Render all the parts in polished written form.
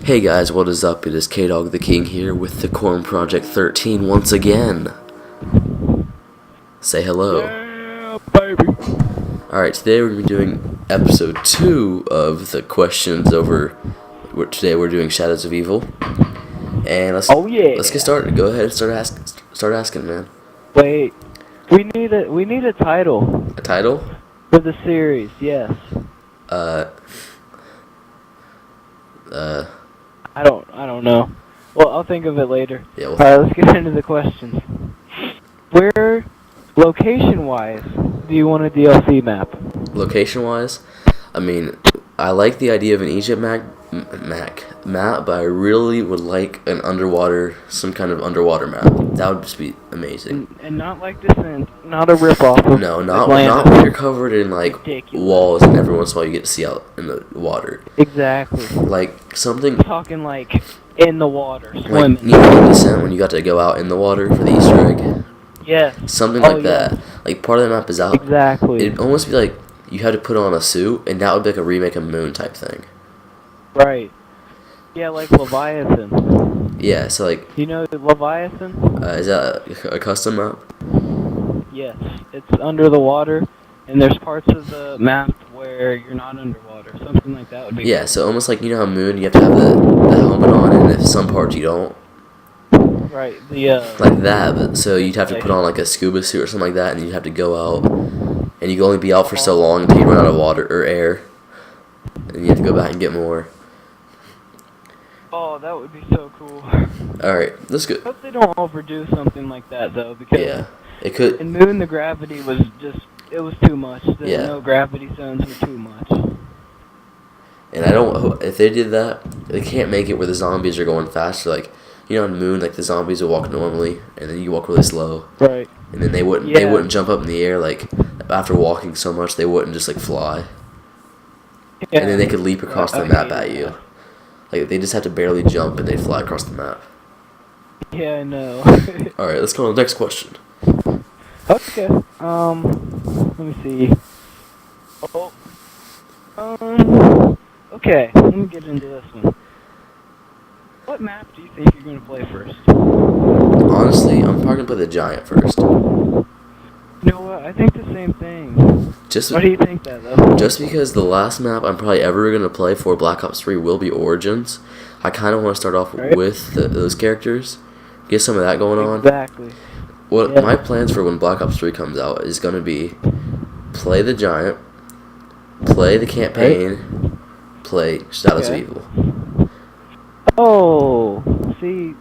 Hey guys, what is up? It is K-Dog the King here with the Corn Project 13 once again. Say hello. Yeah, baby. Alright, today we're going to be doing episode 2 of the questions over... Today we're doing Shadows of Evil. And let's get started. Go ahead and start asking, man. Wait, we need a title. A title? For the series, yes. I don't know. Well, I'll think of it later. Yeah. Alright, let's get into the questions. Where, location-wise, do you want a DLC map? Location-wise, I mean, I like the idea of an Egypt map, but I really would like some kind of underwater map. That would just be amazing. And not like Descent, not a rip-off of No, not Atlanta. when you're covered in like Ridiculous. walls and every once in a while you get to see out in the water. Exactly. Like something I'm talking like in the water, like swimming. you know in Descent when you got to go out in the water for the Easter egg. Yes. Something Oh, like that. Like part of the map is out. Exactly. It'd almost be like you had to put on a suit, and that would be like a remake of Moon type thing. Right. Yeah, like Leviathan. Yeah, so like, You know Leviathan? is that a custom map? Yes. It's under the water, and there's parts of the map where you're not underwater. Something like that would be Yeah, so almost like, you know how Moon, you have to have the helmet on, and if some parts you don't. cool. Right. Like that, but so you'd have to put on like a scuba suit or something like that, and you'd have to go out, and you can only be out for so long until you run out of water or air, and you have to go back and get more. Oh, that would be so cool. Alright, that's good. Hope they don't overdo something like that, though, because Yeah, it could. in Moon, the gravity was it was too much. The no gravity zones were too much. And I don't, if they did that, they can't make it where the zombies are going faster. Like, you know, on Moon, like the zombies will walk normally, and then you walk really slow. Right. And then they wouldn't jump up in the air, like, after walking so much, they wouldn't just, like, fly. Yeah. And then they could leap across the map at you. Like, they just have to barely jump, and they fly across the map. Yeah, I know. Alright, let's go on to the next question. Okay. Let me see. Okay, let me get into this one. What map do you think you're gonna play first? Honestly, I'm probably gonna play the Giant first. You know what? I think the same thing. Why do you think that, though? Just because the last map I'm probably ever gonna play for Black Ops 3 will be Origins. I kind of want to start off with those characters, get some of that going on. Exactly. My plans for when Black Ops 3 comes out is gonna be play the Giant, play the campaign, play Shadows of Evil. Oh, see,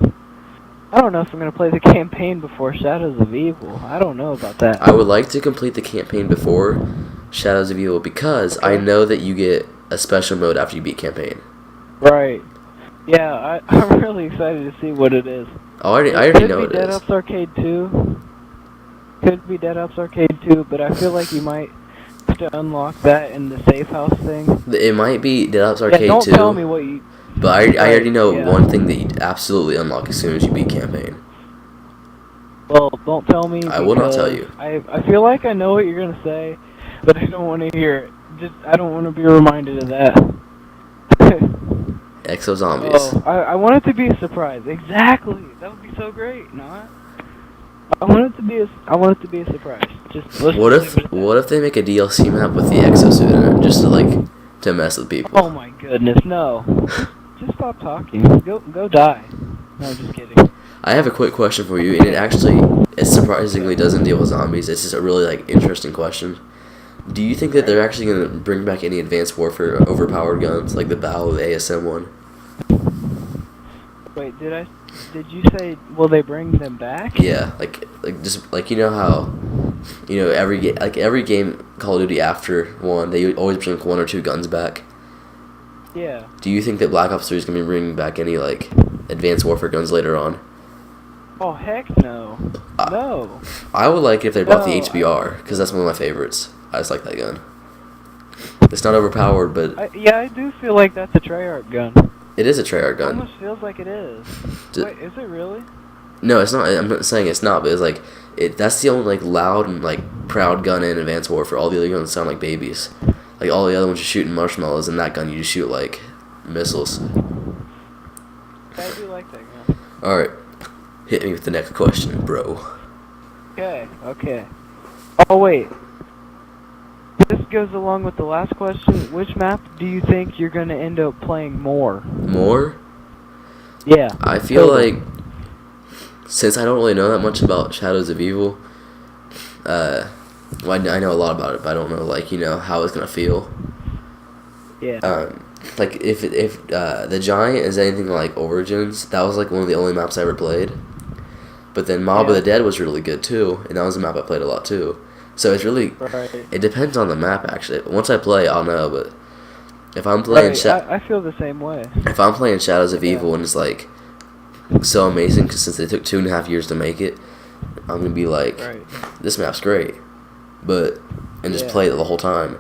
I don't know if I'm gonna play the campaign before Shadows of Evil. I don't know about that. I would like to complete the campaign before Shadows of Evil because I know that you get a special mode after you beat campaign. Right. Yeah, I'm really excited to see what it is. I already know what it is. Could be Dead Ops Arcade 2. Could be Dead Ops Arcade 2, but I feel like you might have to unlock that in the safe house thing. It might be Dead Ops Arcade 2. Don't tell me what you... But I already know one thing that you absolutely unlock as soon as you beat campaign. Well, don't tell me. I will not tell you. I feel like I know what you're gonna say, but I don't want to hear it. I don't want to be reminded of that. Exo Zombies. Oh, I want it to be a surprise. Exactly. That would be so great, not? I want it to be a surprise. What if they make a DLC map with the exosuit in it, just to mess with people? Oh my goodness, no. Just stop talking. Go die. No, just kidding. I have a quick question for you, and it surprisingly doesn't deal with zombies. It's just a really interesting question. Do you think that they're actually going to bring back any Advanced Warfare overpowered guns, like the Battle of the ASM one? Wait, did you say, will they bring them back? Yeah, you know how, every game Call of Duty after one, they always bring one or two guns back. Yeah. Do you think that Black Ops 3 is going to be bringing back any, Advanced Warfare guns later on? Oh, heck no. No. I would like it if they brought the HBR, because that's one of my favorites. I just like that gun. It's not overpowered, but... I do feel like that's a Treyarch gun. It is a Treyarch gun. It almost feels like it is. Wait, is it really? No, it's not. I'm not saying it's not, but it's that's the only loud and proud gun in Advanced Warfare. All the other guns sound like babies. All the other ones are shooting marshmallows, and that gun you just shoot missiles. I do like that gun. Alright, hit me with the next question, bro. Okay. Oh, wait. This goes along with the last question. Which map do you think you're going to end up playing more? More? Yeah. I feel like, since I don't really know that much about Shadows of Evil, well, I know a lot about it, but I don't know, like, you know, how it's going to feel. Yeah. Like, if the Giant is anything like Origins, that was, like, one of the only maps I ever played. But then Mob of the Dead was really good, too, and that was a map I played a lot, too. So it's really, it depends on the map, actually. Once I play, I'll know, but if I'm playing... I feel the same way. If I'm playing Shadows of Evil and it's, like, so amazing, because since they took 2.5 years to make it, I'm going to be like, this map's great. And just play it the whole time.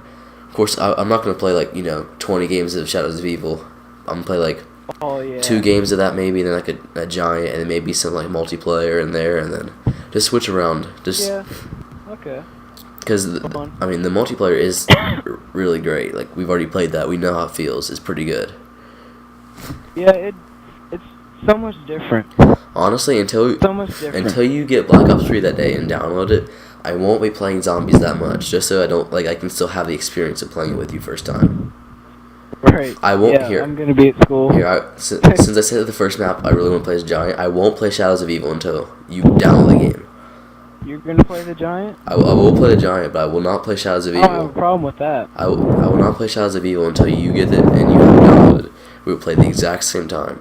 Of course, I'm not going to play, like, you know, 20 games of Shadows of Evil. I'm going to play, like, 2 games of that maybe, and then, like, a Giant, and then maybe some, like, multiplayer in there, and then just switch around. Okay. Because, I mean, the multiplayer is really great. Like, we've already played that. We know how it feels. It's pretty good. Yeah, it's so much different. Honestly, until you get Black Ops 3 that day and download it, I won't be playing Zombies that much, just so I can still have the experience of playing it with you first time. Right. I won't I'm gonna be at school. Since I said the first map I really want to play as Giant, I won't play Shadows of Evil until you download the game. You're gonna play the Giant? I will play the Giant, but I will not play Shadows of Evil. I don't have a problem with that. I will not play Shadows of Evil until you get it and you have it downloaded. We will play at the exact same time.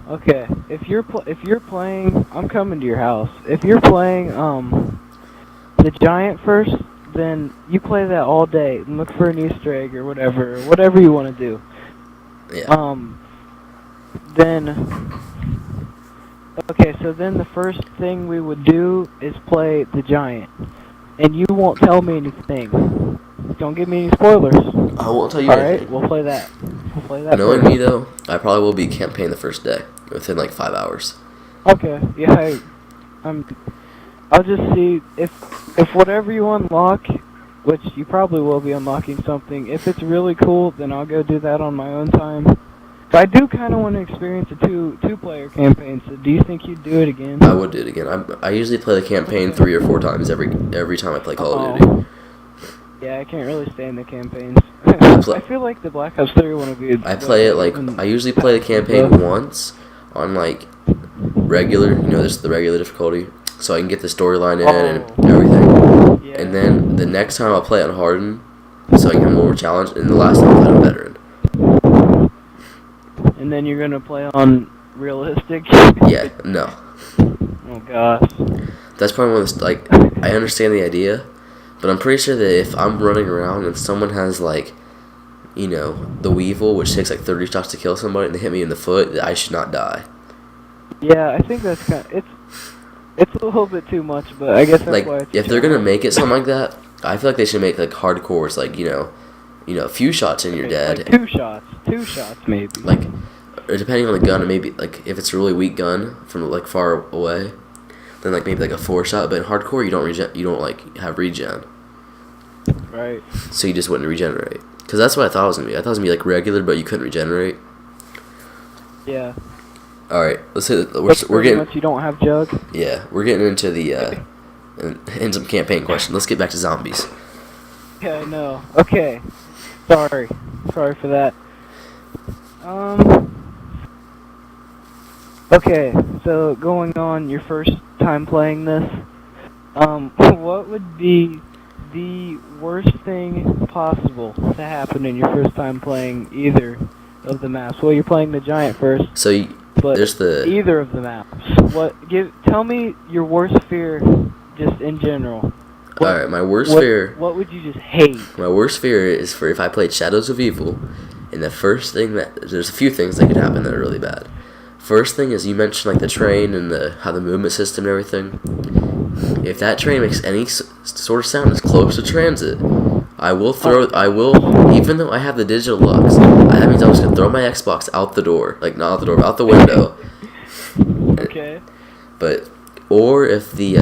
Okay. If you're playing, I'm coming to your house. If you're playing the Giant first, then you play that all day and look for an Easter egg or whatever you want to do. Yeah. Okay, so then the first thing we would do is play the Giant. And you won't tell me anything. Don't give me any spoilers. I won't tell you anything. Alright, we'll play that. Knowing me, though, I probably will be campaign the first day, within like 5 hours. Okay, yeah, I'll just see if whatever you unlock, which you probably will be unlocking something, if it's really cool, then I'll go do that on my own time. But I do kind of want to experience a two-player campaign, so do you think you'd do it again? I would do it again. I usually play the campaign 3 or 4 times every time I play Call of Duty. Yeah, I can't really stand the campaigns. I feel like the Black Ops 3 one would be... I usually play the campaign once on, like, regular, you know, the regular difficulty, so I can get the storyline in and everything. Yeah. And then the next time I'll play on Harden, so I can have more challenge, and the last time I'll play on Veteran. And then you're going to play on realistic? Yeah, no. Oh, gosh. That's probably one of the, like, I understand the idea, but I'm pretty sure that if I'm running around and someone has, like, you know, the Weevil, which takes, like, 30 shots to kill somebody, and they hit me in the foot, that I should not die. Yeah, I think that's kind of, it's a little bit too much, but I guess that's like, why it's... if they're going to make it something like that, I feel like they should make, like, hardcore. It's like, you know, a few shots and you're dead. Like 2 shots maybe. Like, or depending on the gun, maybe, like, if it's a really weak gun from, like, far away, then, like, maybe, like, a 4 shot. But in hardcore, you don't like, have regen. Right. So you just wouldn't regenerate. Because that's what I thought it was going to be. I thought it was going to be, like, regular, but you couldn't regenerate. Yeah. Alright, let's hit it. We're getting... much you don't have Jug? Yeah, we're getting into the, in some campaign questions. Let's get back to zombies. Yeah, I know. Okay. Sorry for that. Okay, so going on your first time playing this, what would be the worst thing possible to happen in your first time playing either of the maps? Well, you're playing the Giant first. So there's either of the maps. Tell me your worst fear, just in general. Alright, my worst fear... What would you just hate? My worst fear is for if I played Shadows of Evil, and the first thing there's a few things that could happen that are really bad. First thing is, you mentioned, like, the train and how the movement system and everything. If that train makes any sort of sound as close to transit, I will, even though I have the digital locks, that means I'm just going to throw my Xbox out the door. Like, not out the door, out the window. Okay. But, or if the,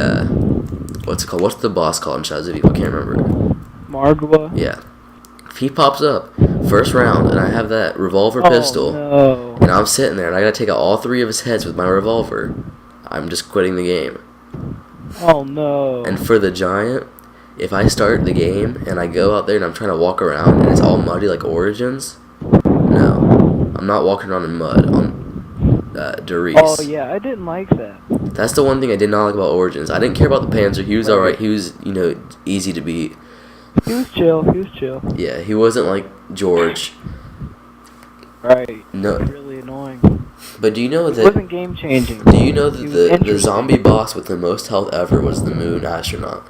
what's it called? What's the boss called in Shadows of Evil? I can't remember. Margwa? Yeah. If he pops up first round, and I have that revolver pistol, no. and I'm sitting there, and I gotta take out all 3 of his heads with my revolver. I'm just quitting the game. Oh no. And for the giant, if I start the game and I go out there and I'm trying to walk around and it's all muddy like Origins, no, I'm not walking around in mud on Darius. Oh yeah, I didn't like that. That's the one thing I did not like about Origins. I didn't care about the Panzer. He was alright. He was, easy to beat. He was chill. Yeah, he wasn't like George. Right. No. It was really annoying. But do you know that... It wasn't game changing. Do you know that the zombie boss with the most health ever was the Moon Astronaut?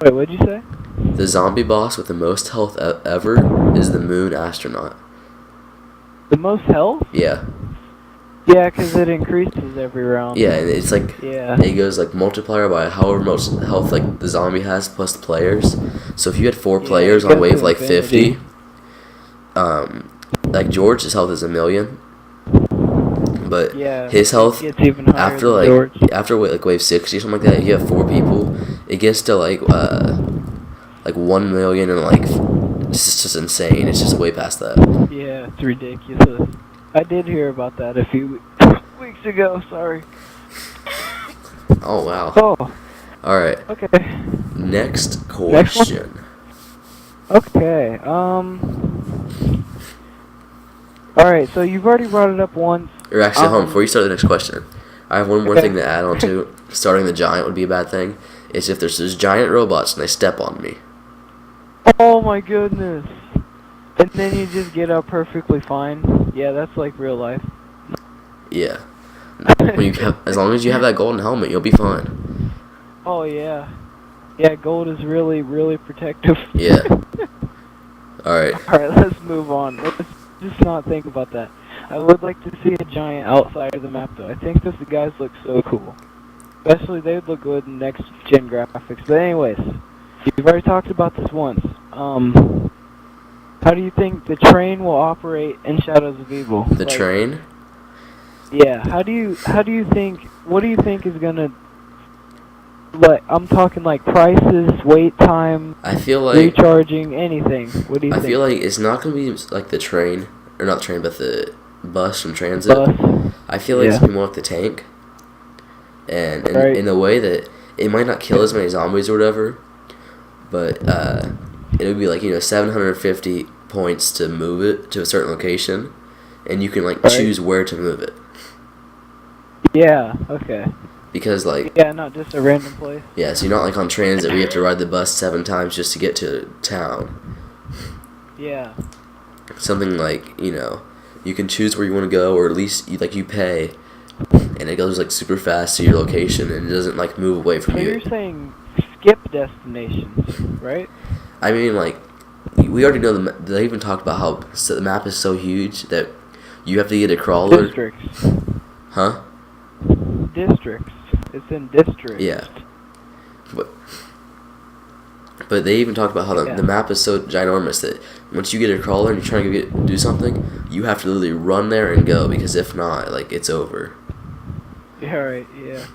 Wait, what'd you say? The zombie boss with the most health ever is the Moon Astronaut. The most health? Yeah. Yeah, because it increases every round. Yeah, and it's like... Yeah. It goes like multiplier by however much health like the zombie has plus the players. So if you had 4 players on wave like 50... like George's health is 1,000,000. But his health even after wave 60 or something like that, if you have 4 people, it gets to like 1,000,000 and like it's just insane. It's just way past that. Yeah, it's ridiculous. I did hear about that a few weeks ago. Sorry. Oh wow. Oh. All right. Okay. Next question. Okay. All right. So you've already brought it up once. Or actually, hold on, before you start the next question, I have one more thing to add on to. Starting the giant would be a bad thing. Is if there's those giant robots and they step on me. Oh my goodness. And then you just get up perfectly fine. Yeah, that's like real life. Yeah. As long as you have that golden helmet, you'll be fine. Oh yeah. Yeah, gold is really, really protective. Yeah. Alright. Alright, let's move on. Let's just not think about that. I would like to see a giant outside of the map though. I think those guys look so cool. Especially they would look good in next gen graphics. But anyways, you've already talked about this once. How do you think the train will operate in Shadows of Evil? The train? Yeah. What do you think is gonna, like, I'm talking like prices, wait time, I feel like recharging, anything. What do you think? I feel like it's not gonna be like the train, or not train, but the bus from Transit. I feel like it's gonna be more like the tank. And in a way that it might not kill as many zombies or whatever, but it would be like 750 points to move it to a certain location, and you can like choose where to move it. Yeah. Okay. Because like not just a random place. Yeah, so you're not like on Transit where you have to ride the bus 7 times just to get to town. Yeah. Something like you can choose where you want to go, or at least you pay. And it goes like super fast to your location, and it doesn't like move away from you. So you're saying skip destinations, right? I mean, like, we already know they even talked about how the map is so huge that you have to get a crawler. Districts. Huh? Districts. It's in districts. Yeah. But they even talked about how the map is so ginormous that once you get a crawler and you're trying to do something, you have to literally run there and go, because if not, like, it's over. Yeah, right, yeah.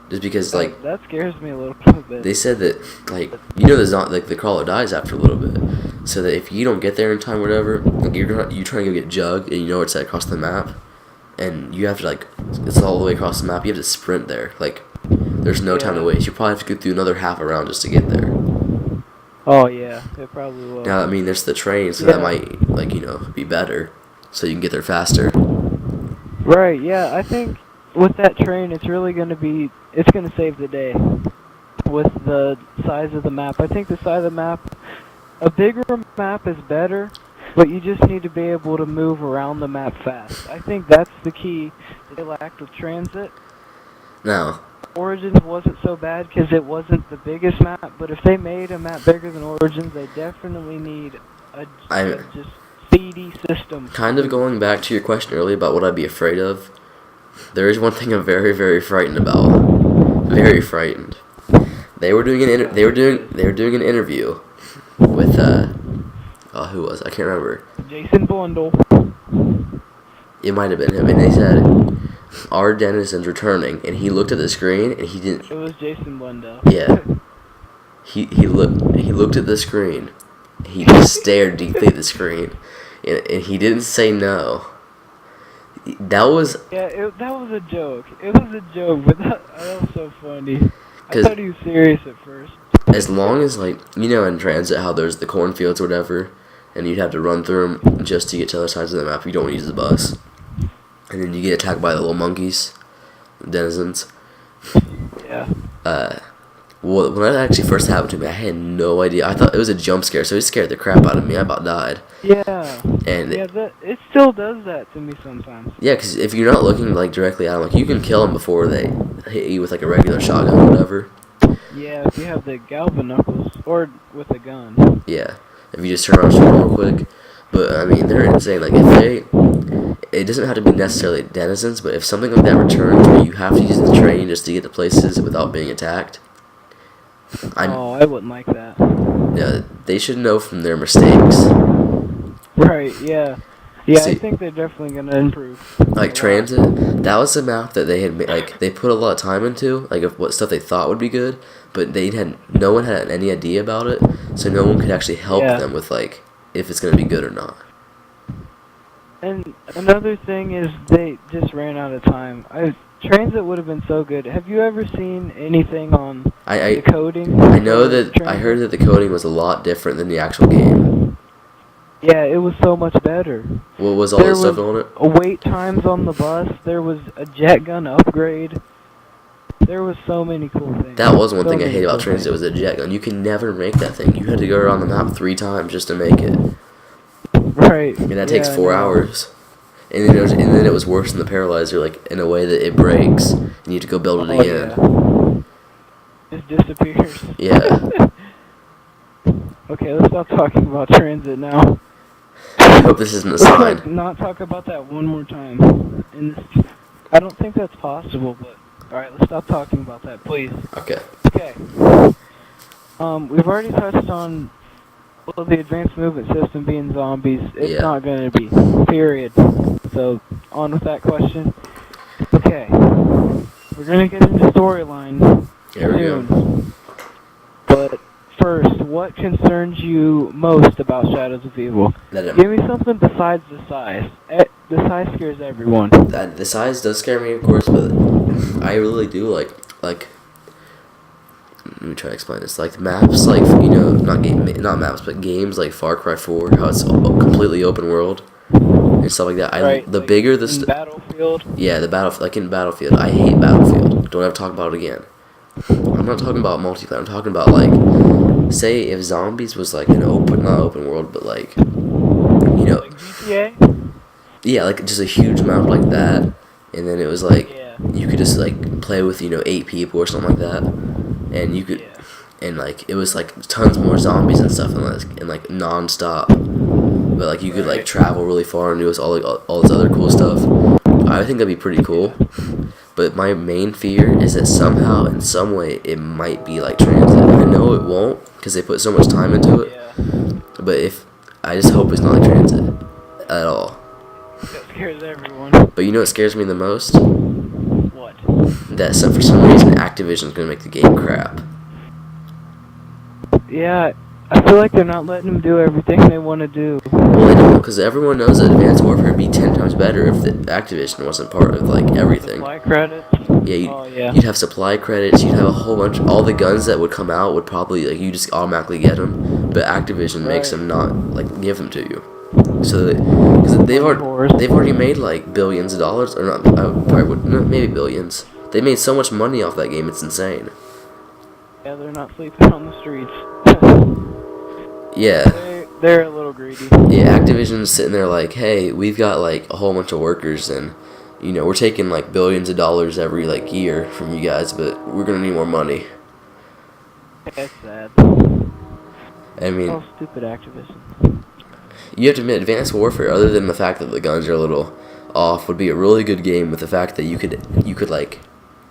Just because, like... That scares me a little bit. They said that, like, the crawler dies after a little bit. So that if you don't get there in time or whatever, like, you're trying to go get Jug, and it's across the map, and you have to, like, it's all the way across the map, you have to sprint there. Like, there's no time to waste. You probably have to go through another half a round just to get there. Oh, yeah, it probably will. Now, I mean, there's the train, so that might, like, be better, so you can get there faster. Right, yeah, I think with that train, it's really going to save the day with the size of the map. I think the size of the map, a bigger map is better, but you just need to be able to move around the map fast. I think that's the key that they lacked with Transit. Now, Origins wasn't so bad because it wasn't the biggest map, but if they made a map bigger than Origins, they definitely need a just speedy system. Kind of going back to your question earlier about what I'd be afraid of, there is one thing I'm very, very frightened about. Very frightened. They were doing an an interview with who was I can't remember. Jason Blundell. It might have been him, and they said our Denison's returning, and he looked at the screen and he didn't. It was Jason Blundell. Yeah. He looked at the screen, He just stared deeply at the screen, and he didn't say no. That was... Yeah, that was a joke. It was a joke, but that was so funny. I thought he was serious at first. As long as, like, you know in Transit how there's the cornfields or whatever, and you'd have to run through them just to get to the other sides of the map. You don't want to use the bus. And then you get attacked by the little monkeys, denizens. Yeah. Well, when that actually first happened to me, I had no idea. I thought it was a jump scare, so it scared the crap out of me. I about died. Yeah. And it still does that to me sometimes. Yeah, because if you're not looking, like, directly at them, like, you can kill them before they hit you with, like, a regular shotgun or whatever. Yeah, if you have the Galvin knuckles, or with a gun. Yeah, if you just turn around and shoot them real quick. But, I mean, they're insane. Like, it doesn't have to be necessarily denizens, but if something like that returns where you have to use the train just to get to places without being attacked. I wouldn't like that. Yeah, they should know from their mistakes. Right, yeah. Yeah, See, I think they're definitely going to improve. Like, Transit, that was a map that they had made, like, they put a lot of time into, like, of what stuff they thought would be good, but no one had any idea about it, so no one could actually help them with, like, if it's going to be good or not. And another thing is they just ran out of time. Transit would have been so good. Have you ever seen anything on the coding? I know that I heard that the coding was a lot different than the actual game. Yeah, it was so much better. What was all the stuff on it? Wait times on the bus. There was a jet gun upgrade. There was so many cool things. That was one thing I hate about Transit was the jet gun. You can never make that thing. You had to go around the map 3 times just to make it. Right. And that takes 4 hours. And then it was worse than the Paralyzer, like, in a way that it breaks, and you have to go build it again. Yeah. It disappears. Yeah. Okay, let's stop talking about Transit now. I hope this isn't a sign. Let's not talk about that one more time. I don't think that's possible, but... Alright, let's stop talking about that, please. Okay. Okay. We've already touched on... Well, the advanced movement system being zombies, it's not going to be. Period. So, on with that question. Okay. We're going to get into storyline soon. But first, what concerns you most about Shadows of Evil? Give me something besides the size. The size scares everyone. The size does scare me, of course, but I really do like let me try to explain this. Like, maps, like, you know, not maps, but games like Far Cry 4, how it's completely open world and stuff like that. Right. The bigger the Battlefield. Yeah, like in Battlefield. I hate Battlefield. Don't ever talk about it again. I'm not talking about multiplayer. I'm talking about, like, say if Zombies was like an not open world, but like, you know, like GTA. Yeah, like just a huge map like that, and then it was like you could just like play with 8 people or something like that. And you could, and like it was like tons more zombies and stuff, and like non-stop. But like you could like travel really far and do all this other cool stuff. I think that'd be pretty cool. But my main fear is that somehow, in some way, it might be like Transit. I know it won't because they put so much time into it. But I just hope it's not like Transit at all. That scares everyone. But you know what scares me the most? What? That for some reason Activision's gonna make the game crap. Yeah, I feel like they're not letting them do everything they want to do. Well, they don't, because everyone knows that Advanced Warfare would be 10 times better if the Activision wasn't part of like everything. Supply credits. Yeah, you'd have supply credits. You'd have a whole bunch. All the guns that would come out would probably you just automatically get them. But Activision makes them not give them to you. So because they've already made like billions of dollars, or not, maybe billions. They made so much money off that game, it's insane. Yeah, they're not sleeping on the streets. Yeah. They're a little greedy. Yeah, Activision's sitting there like, hey, we've got like a whole bunch of workers, and we're taking like billions of dollars every year from you guys, but we're gonna need more money. That's sad. I mean, oh, stupid Activision. You have to admit, Advanced Warfare, other than the fact that the guns are a little off, would be a really good game with the fact that you could like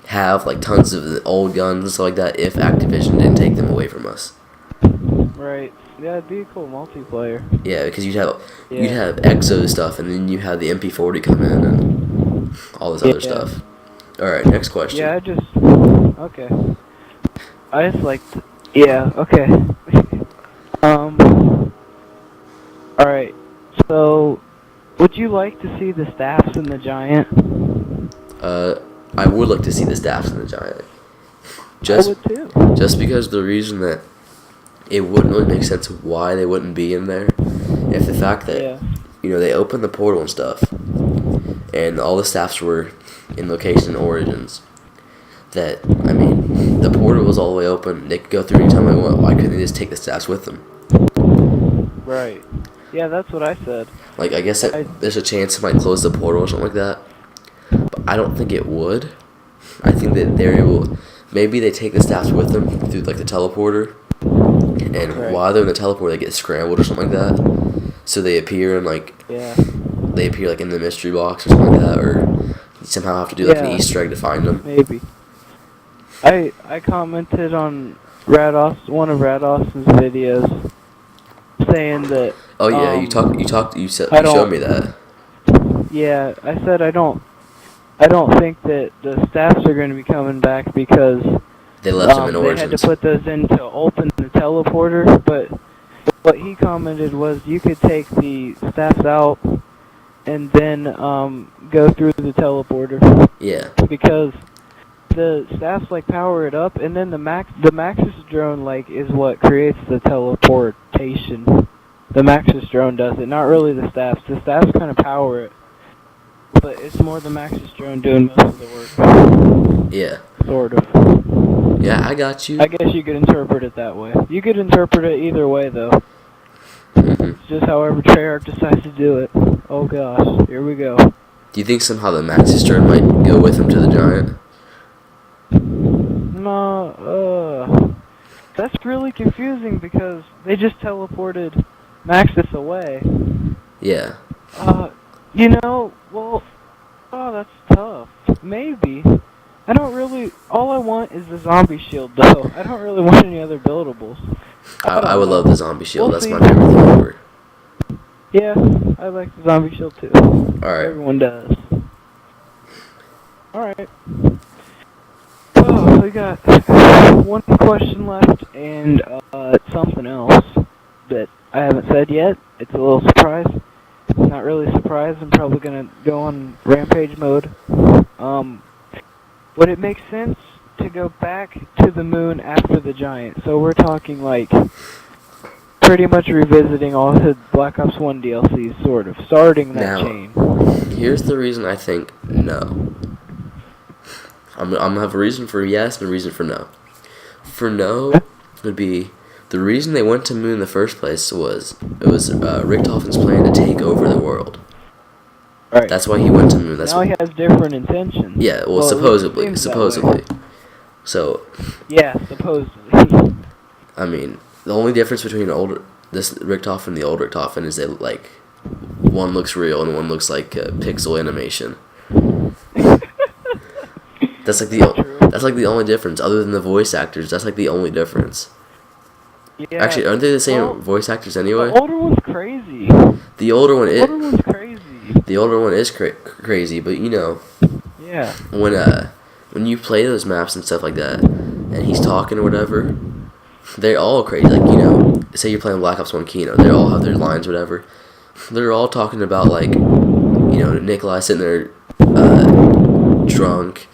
have like tons of the old guns and stuff like that if Activision didn't take them away from us. Right. Yeah, it'd be a cool multiplayer. Yeah, because you'd have Exo stuff, and then you have the MP40 come in and all this other stuff. All right, next question. Yeah, okay. I just like, okay. Alright, so would you like to see the staffs in the giant? I would like to see the staffs in the giant. I would too. Just because the reason that it wouldn't really make sense why they wouldn't be in there, if the fact that they opened the portal and stuff, and all the staffs were in location origins. That the portal was all the way open. They could go through anytime they want. Why couldn't they just take the staffs with them? Right. Yeah, that's what I said. Like, I guess there's a chance it might close the portal or something like that. But I don't think it would. I think that they're able. Maybe they take the staffs with them through like the teleporter, and while they're in the teleporter, they get scrambled or something like that. So they appear in they appear like in the mystery box or something like that, or somehow have to do like an Easter egg to find them. Maybe. I commented on one of Rados's videos, saying that. Oh yeah, you showed me that. Yeah, I said I don't think that the staffs are going to be coming back because they left them in Origins. They had to put those in to open the teleporter, but what he commented was you could take the staffs out and then go through the teleporter. Yeah. Because the staffs power it up, and then the Maxis drone is what creates the teleportation. The Maxis drone does it, not really the staffs. The staffs kind of power it, but it's more the Maxis drone doing most of the work. Yeah. Sort of. Yeah, I got you. I guess you could interpret it that way. You could interpret it either way, though. It's just however Treyarch decides to do it. Oh gosh, here we go. Do you think somehow the Maxis drone might go with him to the giant? No, that's really confusing because they just teleported Maxis away. Yeah. That's tough. Maybe. All I want is the zombie shield, though. I don't really want any other buildables. I would love the zombie shield. That's my favorite thing ever. Yeah, I like the zombie shield, too. Alright. Everyone does. Alright. Oh, we got one question left, and it's something else that I haven't said yet. It's a little surprise. Not really a surprise. I'm probably going to go on rampage mode. Would it make sense to go back to the moon after the giant? So we're talking pretty much revisiting all the Black Ops 1 DLCs, sort of, starting that chain. Here's the reason I think no. I'm going to have a reason for yes and a reason for no. For no would be the reason they went to moon in the first place was Richtofen's plan to take over the world. Right. That's why he went to moon. Now he has different intentions. Yeah, well supposedly. So. Yeah, supposedly. The only difference between this Richtofen and the old Richtofen is that one looks real and one looks like pixel animation. That's the only difference. Other than the voice actors, that's the only difference. Yeah. Actually, aren't they the same voice actors anyway? The older one's crazy. The older one one's crazy. The older one is crazy, but Yeah. When you play those maps and stuff like that, and he's talking or whatever, they're all crazy. Say you're playing Black Ops 1 Kino, they all have their lines, whatever. They're all talking about Nikolai sitting there, drunk.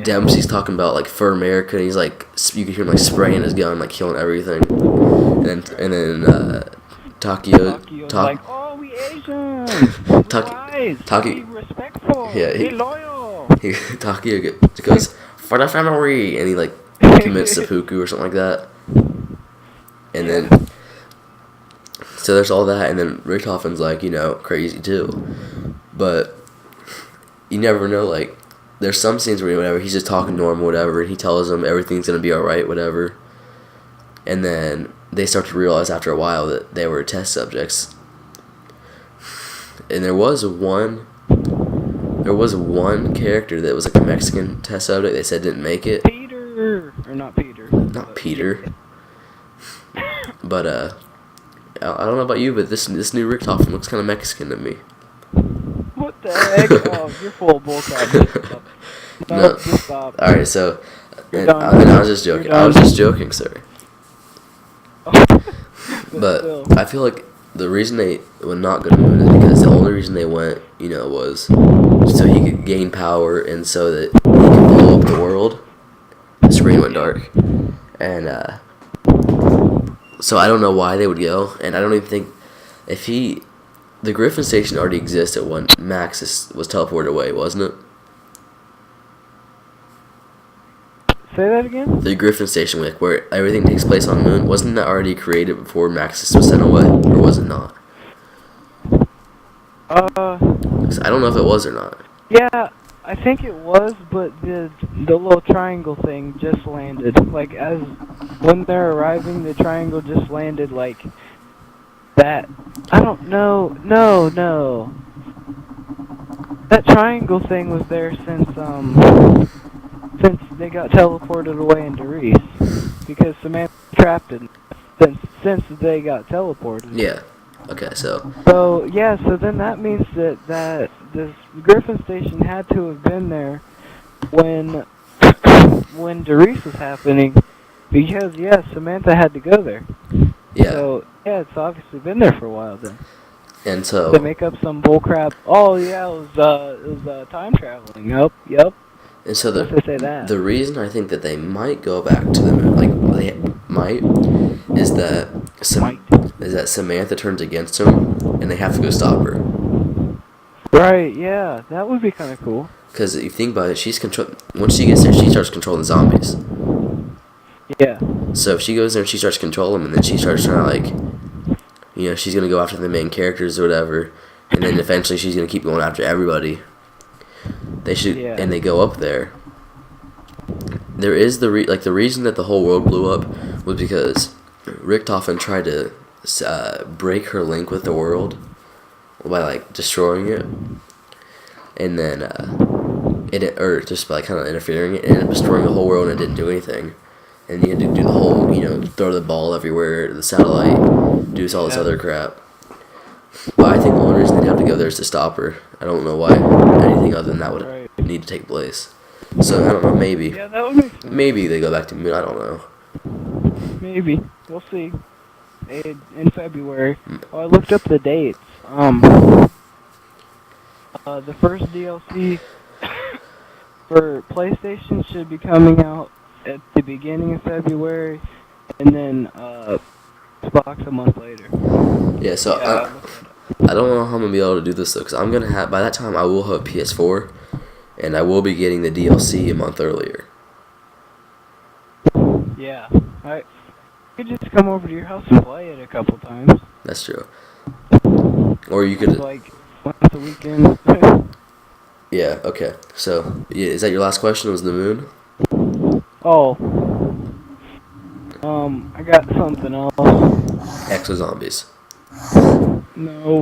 Dempsey's talking about for America, and he's you can hear him spraying his gun, killing everything. And then Takio's oh, we Asians! Taki, respectful! Yeah, be loyal! Takio goes, for the family! And he commits seppuku or something like that. And then, so there's all that, and then Richtofen's crazy too. But you never know, there's some scenes where whatever he's just talking normal, whatever, and he tells them everything's gonna be alright, whatever. And then they start to realize after a while that they were test subjects. And there was one character that was a Mexican test subject they said didn't make it. Not Peter. Not Peter. But I don't know about you, but this new Richtofen looks kind of Mexican to me. What the heck? Oh, you're full of bullcrap. No. Just stop. Alright, so I was just joking. I was just joking, sir. But I feel the reason they would not go to the moon is because the only reason they went, was so he could gain power and so that he could blow up the world. The screen went dark, and so I don't know why they would go, and I don't even think the Griffin station already existed when Max was teleported away, wasn't it? Say that again? The Griffin station, where everything takes place on the moon, wasn't that already created before Maxis was sent away, or was it not? 'Cause I don't know if it was or not. Yeah, I think it was, but the little triangle thing just landed. Like, when they're arriving, the triangle just landed like that. I don't know. No. That triangle thing was there since they got teleported away into Reese. Because Samantha trapped it since they got teleported. Yeah. Okay, so then that means that this Griffin station had to have been there when Doris was happening, because Samantha had to go there. Yeah. So it's obviously been there for a while then. And so to make up some bullcrap. Oh yeah, it was time traveling. Yep. And so say that. The reason I think that they might go back to the moon, like they might, is that Samantha turns against him, and they have to go stop her. Right. Yeah, that would be kind of cool. Because if you think about it, once she gets there, she starts controlling zombies. Yeah. So if she goes there and she starts controlling them, and then she starts trying to she's gonna go after the main characters or whatever, and then eventually she's gonna keep going after everybody. And they go up there. There is the reason that the whole world blew up was because Richtofen tried to break her link with the world by destroying it, and then just by kind of interfering, it ended up destroying the whole world and it didn't do anything. And you had to do the whole throw the ball everywhere, the satellite, do all this other crap. But I think the only reason they'd have to go there is to stop her. I don't know why anything other than that would need to take place. So I don't know, maybe. Yeah, that would make sense. Maybe they go back to the moon, I don't know. Maybe. We'll see. In February. Oh, I looked up the dates. The first DLC for PlayStation should be coming out at the beginning of February, and then Xbox a month later. Yeah, so I don't know how I'm going to be able to do this, though, because I'm going to have, by that time, I will have a PS4, and I will be getting the DLC a month earlier. Yeah, I could just come over to your house and play it a couple times. That's true. Or you could... once a weekend. Yeah, okay. So, is that your last question, was the moon? Oh. I got something else. Exo-zombies. No,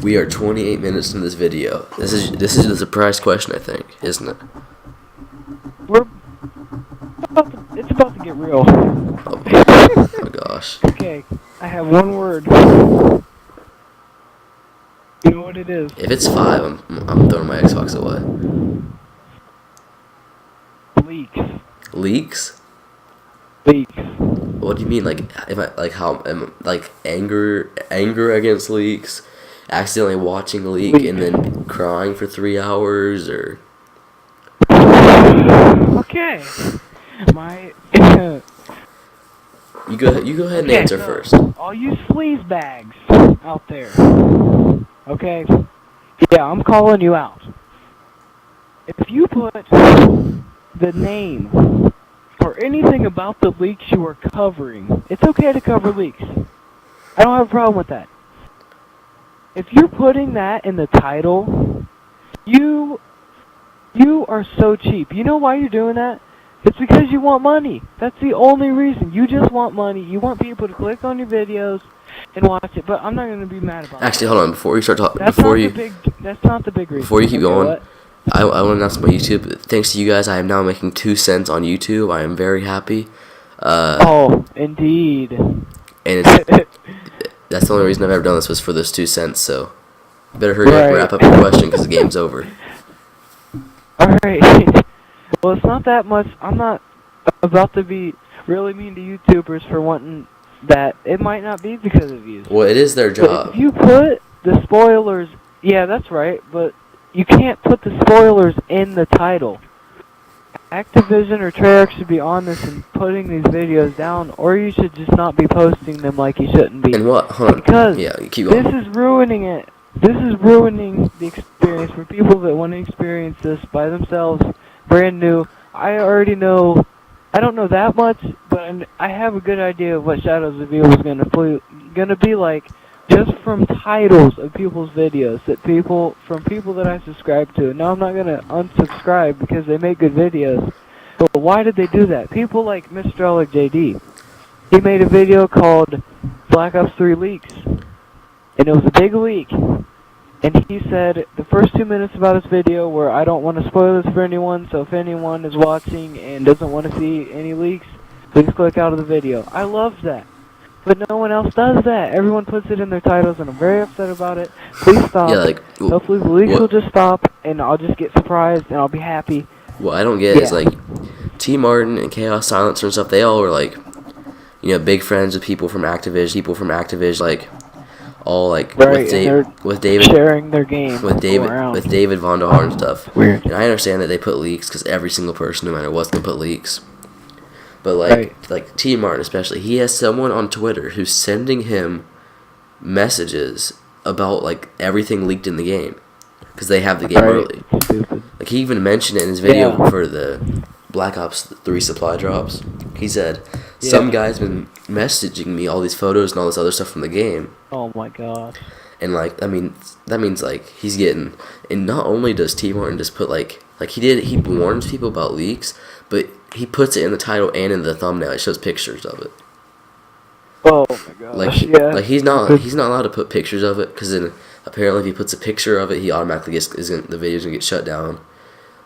we are 28 minutes into this video. This is the surprise question, I think, isn't it? It's about to get real. Oh my gosh. Okay, I have one word. You know what it is? If it's 5, I'm throwing my Xbox away. Leaks. Leaks? Leaks. What do you mean? Anger against leaks? Accidentally watching a leak and then crying for 3 hours, or? Okay. You go ahead and answer first. All you sleaze bags out there. Okay. Yeah, I'm calling you out. If you put the name or anything about the leaks you are covering, it's okay to cover leaks. I don't have a problem with that. If you're putting that in the title, you are so cheap. You know why you're doing that? It's because you want money. That's the only reason. You just want money. You want people to click on your videos and watch it. But I'm not going to be mad about that. Actually, hold on. Before you start talking, that's not the big reason. Before you keep going, I want to announce my YouTube. Thanks to you guys, I am now making 2 cents on YouTube. I am very happy. Oh, indeed. And that's the only reason I've ever done this, was for those 2 cents. So better hurry up and wrap up your question, because the game's over. Alright. Well, it's not that much. I'm not about to be really mean to YouTubers for wanting that it might not be because of you. Well, it is their But job. if you put the spoilers, yeah, that's right, but you can't put the spoilers in the title. Activision or Treyarch should be on this and putting these videos down, or you should just not be posting them like you shouldn't be. And what? Huh? Because yeah, keep going. this is ruining it. This is ruining the experience for people that want to experience this by themselves, brand new. I already know, I don't know that much, but I have a good idea of what Shadows of Evil is gonna be like, just from titles of people's videos from people that I subscribe to. Now I'm not gonna unsubscribe because they make good videos, but why did they do that? People like Mr. Alec JD. He made a video called Black Ops 3 Leaks, and it was a big leak. And he said the first 2 minutes about his video were, I don't want to spoil this for anyone, so if anyone is watching and doesn't want to see any leaks, please click out of the video. I love that. But no one else does that. Everyone puts it in their titles, and I'm very upset about it. Please stop. Yeah, like, hopefully the leaks will just stop, and I'll just get surprised, and I'll be happy. What I don't get is, like, T. Martin and Chaos Silencer and stuff, they all were, like, you know, big friends with people from Activision, like, all, like, right, with David, sharing their game with David Von der Haar and stuff. Weird. And I understand that they put leaks, because every single person, no matter what's going to put leaks. But, like T. Martin especially, he has someone on Twitter who's sending him messages about, like, everything leaked in the game. Because they have the game early. Stupid. Like, he even mentioned it in his video for the Black Ops 3 supply drops. He said, some guy's been messaging me all these photos and all this other stuff from the game. Oh my god. And, like, I mean, that means, like, he's getting... And not only does T. Martin just put, like he warns people about leaks, but he puts it in the title and in the thumbnail. It shows pictures of it. Oh my god. Like he's not allowed to put pictures of it, because then apparently if he puts a picture of it, he automatically the video's gonna get shut down.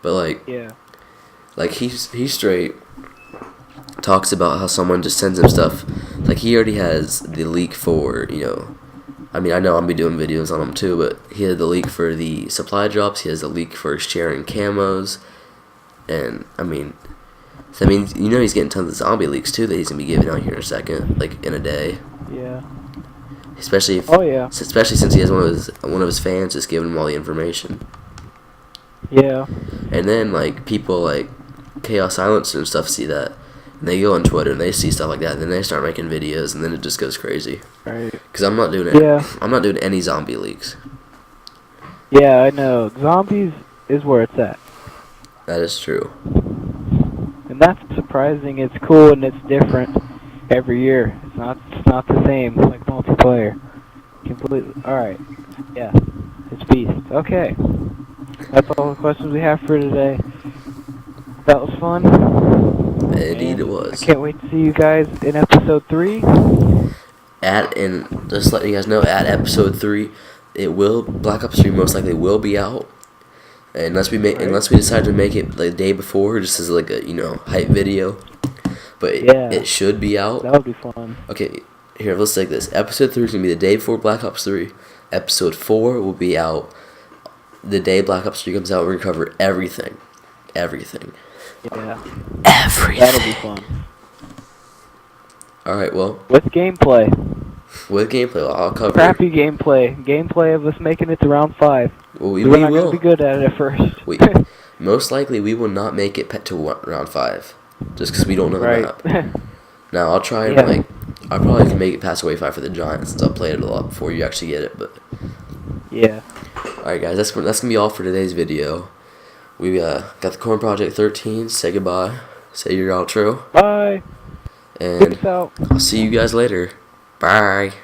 But like he straight talks about how someone just sends him stuff. Like, he already has the leak for, you know, I mean, I know I'm be doing videos on him too, but he had the leak for the supply drops. He has the leak for sharing camos, and I mean, you know, he's getting tons of zombie leaks too that he's gonna be giving out here in a second, like in a day. Yeah. Especially since he has one of his fans just giving him all the information. Yeah. And then, like, people like Chaos Silencer and stuff see that, and they go on Twitter and they see stuff like that, and then they start making videos, and then it just goes crazy. Right. Because I'm not doing it. Yeah. I'm not doing any zombie leaks. Yeah, I know. Zombies is where it's at. That is true. And that's surprising. It's cool and it's different every year. It's not the same like multiplayer. Completely. All right. Yeah. It's beast. Okay. That's all the questions we have for today. That was fun. Indeed, it was. I can't wait to see you guys in episode 3. And just letting you guys know, at episode 3, Black Ops 3 most likely will be out. Unless we decide to make it like the day before, just as like a, you know, hype video. But it should be out. That would be fun. Okay, here, let's take this. Episode 3 is going to be the day before Black Ops 3. Episode 4 will be out the day Black Ops 3 comes out. We're going to cover everything. Everything. Yeah. Everything. That'll be fun. Alright, well. With gameplay. I'll cover. Crappy gameplay. Gameplay of us making it to round 5. Well, we're not going to be good at it at first. Most likely, we will not make it to round 5. Just because we don't know the map. Now, I'll try and, I probably can make it past wave 5 for the Giants, since I've played it a lot before you actually get it, but... Yeah. Alright, guys, that's going to be all for today's video. We got the Corn Project 13. Say goodbye. Say your outro. Bye. And peace out. I'll see you guys later. Bye.